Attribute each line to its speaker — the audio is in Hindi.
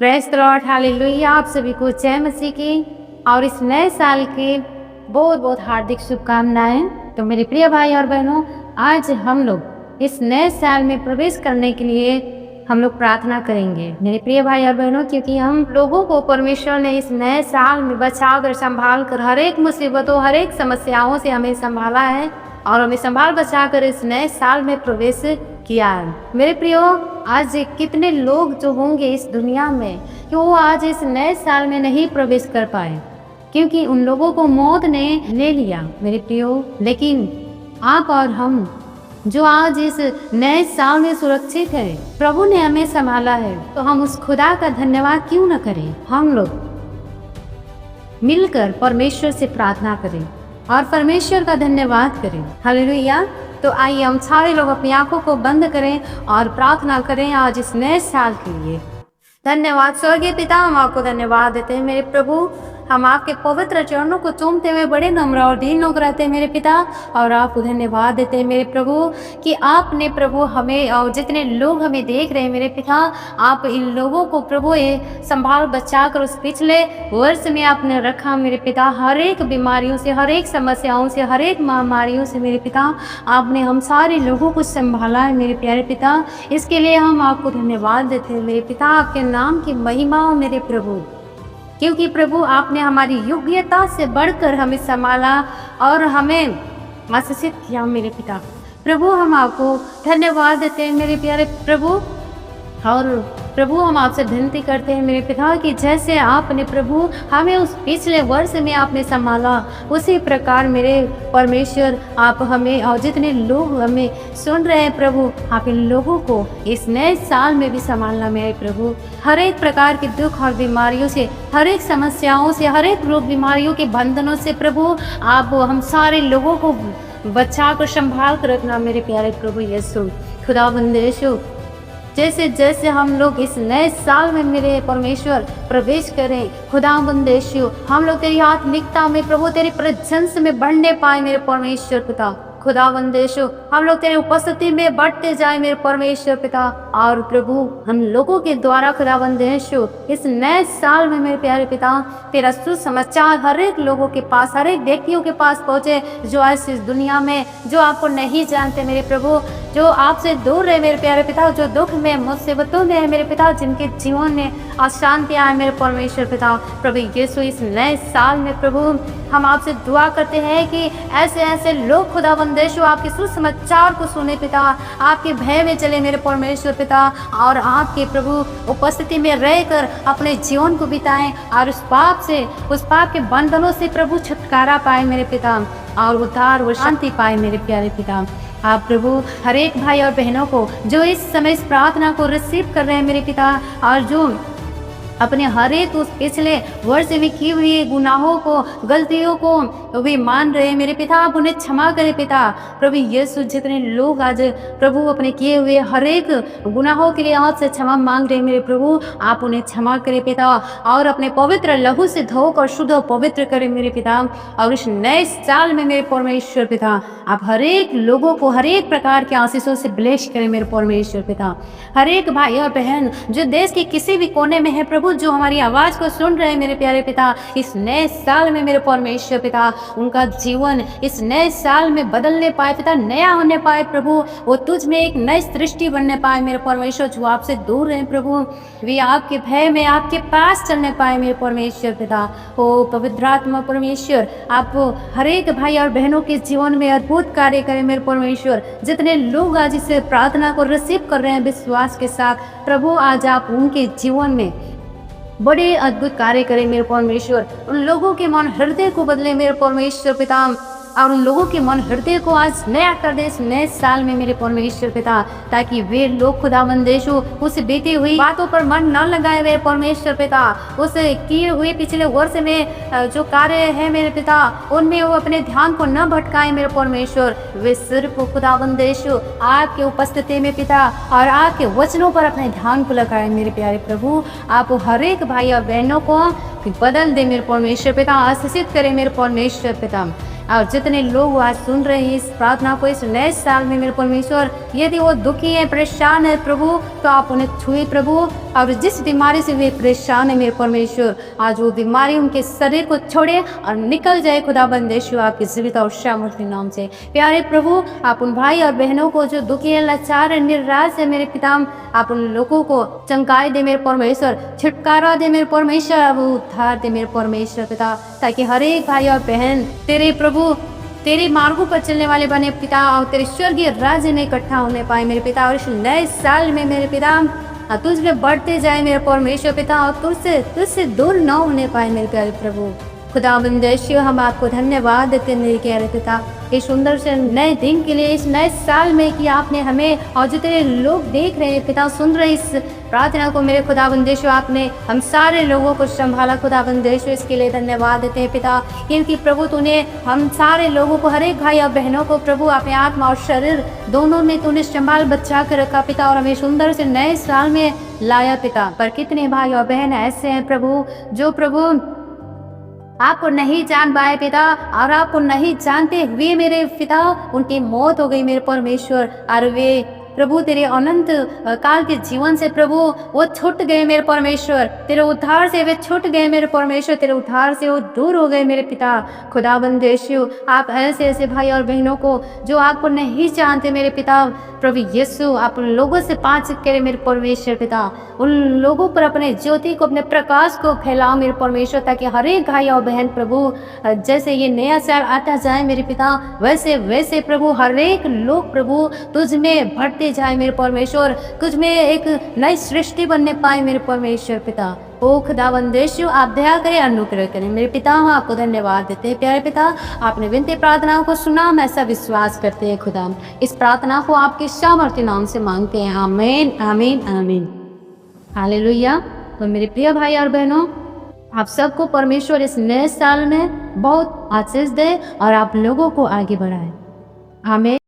Speaker 1: Praise the Lord, hallelujah. आप सभी को जय मसीह की और इस नए साल की बहुत बहुत हार्दिक शुभकामनाएं। तो मेरे प्रिय भाई और बहनों, आज हम लोग इस नए साल में प्रवेश करने के लिए हम लोग प्रार्थना करेंगे मेरे प्रिय भाई और बहनों, क्योंकि हम लोगों को परमेश्वर ने इस नए साल में बचा कर संभाल कर हर एक मुसीबतों हर एक समस्याओं से हमें संभाला है और हमें संभाल बचा कर इस नए साल में प्रवेश किया है। मेरे प्रियो, आज कितने लोग जो होंगे इस दुनिया में कि वो आज इस नए साल में नहीं प्रवेश कर पाए, क्योंकि उन लोगों को मौत ने ले लिया मेरे प्रियो। लेकिन आप और हम जो आज इस नए साल में सुरक्षित है, प्रभु ने हमें संभाला है, तो हम उस खुदा का धन्यवाद क्यों न करें। हम लोग मिलकर परमेश्वर से प्रार्थना करें और परमेश्वर का धन्यवाद करें। हालेलुया। तो आइए हम सारे लोग अपनी आंखों को बंद करें और प्रार्थना करें आज इस नए साल के लिए। धन्यवाद स्वर्गीय पिता, हम आपको धन्यवाद देते हैं मेरे प्रभु। हम आपके पवित्र चरणों को चूमते हुए बड़े नम्र और दीन होकर रहते हैं मेरे पिता, और आपको धन्यवाद देते हैं मेरे प्रभु कि आपने प्रभु हमें और जितने लोग हमें देख रहे हैं मेरे पिता, आप इन लोगों को प्रभु ये संभाल बचा कर उस पिछले वर्ष में आपने रखा मेरे पिता। हर एक बीमारियों से, हर एक समस्याओं से, हर एक महामारियों से मेरे पिता आपने हम सारे लोगों को संभाला है मेरे प्यारे पिता। इसके लिए हम आपको धन्यवाद देते हैं मेरे पिता। आपके नाम की महिमा हो मेरे प्रभु, क्योंकि प्रभु आपने हमारी योग्यता से बढ़कर हमें संभाला और हमें आशीषित किया मेरे पिता। प्रभु हम आपको धन्यवाद देते हैं मेरे प्यारे प्रभु। और प्रभु हम आपसे विनती करते हैं मेरे पिता कि जैसे आपने प्रभु हमें उस पिछले वर्ष में आपने संभाला, उसी प्रकार मेरे परमेश्वर आप हमें और जितने लोग हमें सुन रहे हैं प्रभु, आप इन लोगों को इस नए साल में भी संभालना मेरे प्रभु। हर एक प्रकार के दुख और बीमारियों से, हर एक समस्याओं से, हर एक रोग बीमारियों के बंधनों से प्रभु आप हम सारे लोगों को बचा कर संभाल कर रखना मेरे प्यारे प्रभु यीशु। खुदावंद यीशु, जैसे जैसे हम लोग इस नए साल में मेरे परमेश्वर प्रवेश करें, खुदावंद यीशु, हम लोग तेरी आत्मिकता में प्रभु तेरी प्रशंसा में बढ़ने पाए मेरे परमेश्वर पिता। खुदावंद यीशु, हम लोग तेरे उपस्थिति में बढ़ते जाए मेरे परमेश्वर पिता। और प्रभु हम लोगों के द्वारा खुदावंद यीशु इस नए साल में मेरे प्यारे पिता तेरा सुसमाचार हर एक लोगों के पास, हर एक व्यक्तियों के पास पहुँचे जो आज इस दुनिया में जो आपको नहीं जानते मेरे प्रभु, जो आपसे दूर रहे मेरे प्यारे पिता, जो दुख में मुसीबतों में है मेरे पिता, जिनके जीवन में अशांति आए मेरे परमेश्वर पिता। प्रभु यीशु इस नए साल में प्रभु हम आपसे दुआ करते हैं कि ऐसे ऐसे लोग खुदावंद यीशु आपके सुसमाचार को सुने पिता, आपके भय में चले मेरे परमेश्वर पिता, और आपके प्रभु उपस्थिति में रहकर अपने जीवन को बिताएं और उस पाप के बंधनों से प्रभु छुटकारा पाए मेरे पिता, और उद्धार और शांति पाए मेरे प्यारे पिता। आप प्रभु हर एक भाई और बहनों को जो इस समय इस प्रार्थना को रिसीव कर रहे हैं मेरे पिता, और जो अपने हर एक उस पिछले वर्ष में की हुई गुनाहों को, गलतियों को वे मान रहे हैं मेरे पिता, आप उन्हें क्षमा करें पिता। प्रभु यीशु, जितने लोग आज प्रभु अपने किए हुए हर एक गुनाहों के लिए आपसे क्षमा मांग रहे हैं मेरे प्रभु, आप उन्हें क्षमा करें पिता, और अपने पवित्र लहू से धोकर शुद्ध और पवित्र करें मेरे पिता। और इस नए साल में मेरे परमेश्वर पिता आप हर एक लोगों को हर एक प्रकार के आशीषों से ब्लेस करें मेरे परमेश्वर पिता। हर एक भाई और बहन जो देश के किसी भी कोने में है प्रभु, जो हमारी आवाज को सुन रहे हैं मेरे प्यारे पिता, इस नए साल में मेरे परमेश्वर पिता उनका जीवन इस नए साल में बदलने पाए पिता, नया होने पाए प्रभु, वो तुझ में एक नई सृष्टि बनने पाए मेरे परमेश्वर। जो आपसे दूर रहे प्रभु, वे आपके भय में आपके पास चलने पाए मेरे परमेश्वर पिता। ओ पवित्र आत्मा परमेश्वर, आप हर एक भाई और बहनों के जीवन में अद्भुत कार्य करें मेरे परमेश्वर। जितने लोग आज इस प्रार्थना को रिसीव कर रहे हैं विश्वास के साथ प्रभु, आज आप उनके जीवन में बड़े अद्भुत कार्य करें मेरे परमेश्वर। उन लोगों के मन हृदय को बदले मेरे परमेश्वर पिता, और उन लोगों के मन हृदय को आज नया कर दे इस नए साल में मेरे परमेश्वर पिता, ताकि वे लोग खुदावंद यीशु उस बीती हुई बातों पर मन न लगाए मेरे परमेश्वर पिता। उस किए हुए पिछले वर्ष में जो कार्य है मेरे पिता, उनमें वो अपने ध्यान को न भटकाए मेरे परमेश्वर। वे सिर्फ खुदावंद यीशु आपके उपस्थिति में पिता और आपके वचनों पर अपने ध्यान को लगाए मेरे प्यारे प्रभु। आप हर एक भाई और बहनों को बदल दे मेरे परमेश्वर पिता, आशीषित करे मेरे परमेश्वर पिता। और जितने लोग आज सुन रहे हैं इस प्रार्थना को इस नए साल में मेरे परमेश्वर, यदि वो दुखी है, परेशान है प्रभु, तो आप उन्हें छुए प्रभु। और जिस बीमारी से वे परेशान है मेरे परमेश्वर, आज वो बीमारी उनके शरीर को छोड़े और निकल जाए खुदाबंद यीशु आपके जीवित और सामर्थ्य नाम से। प्यारे प्रभु, आप उन भाई और बहनों को जो दुखी है, लाचार है, निराश है मेरे पिता, आप उन लोगों को चंगाई दे मेरे परमेश्वर, छुटकारा दे मेरे परमेश्वर, अब उद्धार दे मेरे परमेश्वर पिता, ताकि हर एक भाई और बहन तेरे प्रभु तेरे मार्गों पर चलने वाले बने पिता, और तेरे स्वर्गीय राज्य में इकट्ठा होने पाए मेरे पिता। और इस नए साल में मेरे पिता तुझ में बढ़ते जाए मेरे परमेश्वर पिता, और तुझसे दूर न होने पाए मेरे प्यारे प्रभु। खुदावंद यीशु, हम आपको धन्यवाद देते हैं मेरे प्यारे पिता, इस सुंदर से नए दिन के लिए, इस नए साल में कि आपने हमें और जितने लोग देख रहे हैं पिता, सुन रहे इस प्रार्थना को मेरे खुदावंद यीशु, आपने हम सारे लोगों को संभाला खुदावंद यीशु, इसके लिए धन्यवाद देते हैं पिता। क्योंकि प्रभु तूने हम सारे लोगों को, हर एक भाई और बहनों को प्रभु अपने आत्मा और शरीर दोनों में तूने संभाल बचा कर रखा पिता, और हमें सुंदर से नए साल में लाया पिता। पर कितने भाई और बहन ऐसे हैं प्रभु जो प्रभु आपको नहीं जान पाए पिता, और आपको नहीं जानते हुए मेरे पिता उनकी मौत हो गई मेरे परमेश्वर, और वे प्रभु तेरे अनंत काल के जीवन से प्रभु वो छूट गए मेरे परमेश्वर, तेरे उद्धार से वे छूट गए मेरे परमेश्वर, तेरे उद्धार से वो दूर हो गए मेरे पिता। खुदाबंद यीशु, आप ऐसे ऐसे भाई और बहनों को जो आपको नहीं जानते मेरे पिता प्रभु यीशु, आप उन लोगों से पाँच करें मेरे परमेश्वर पिता, उन लोगों पर अपने ज्योति को, अपने प्रकाश को फैलाओ मेरे परमेश्वर, ताकि हर एक भाई और बहन प्रभु जैसे ये नया साल आता जाए मेरे पिता, वैसे वैसे प्रभु हर एक लोग प्रभु तुझ में बढ़ते जाए मेरे परमेश्वर, तुझ में एक नई सृष्टि बनने पाए मेरे परमेश्वर पिता। ओ खुदावंद यीशु, आप दया करें, अनुग्रह करें मेरे पिता, हम आपको धन्यवाद देते हैं प्यारे पिता, आपने विनती प्रार्थनाओं को सुना, हम ऐसा विश्वास करते हैं खुदा। इस प्रार्थना को आपके सामर्थ्य नाम से मांगते हैं, आमीन आमीन आमीन, हालेलुया। तो मेरे प्रिय भाई और बहनों, आप सबको परमेश्वर इस नए साल में बहुत आशीष दे और आप लोगों को आगे बढ़ाए, आमीन।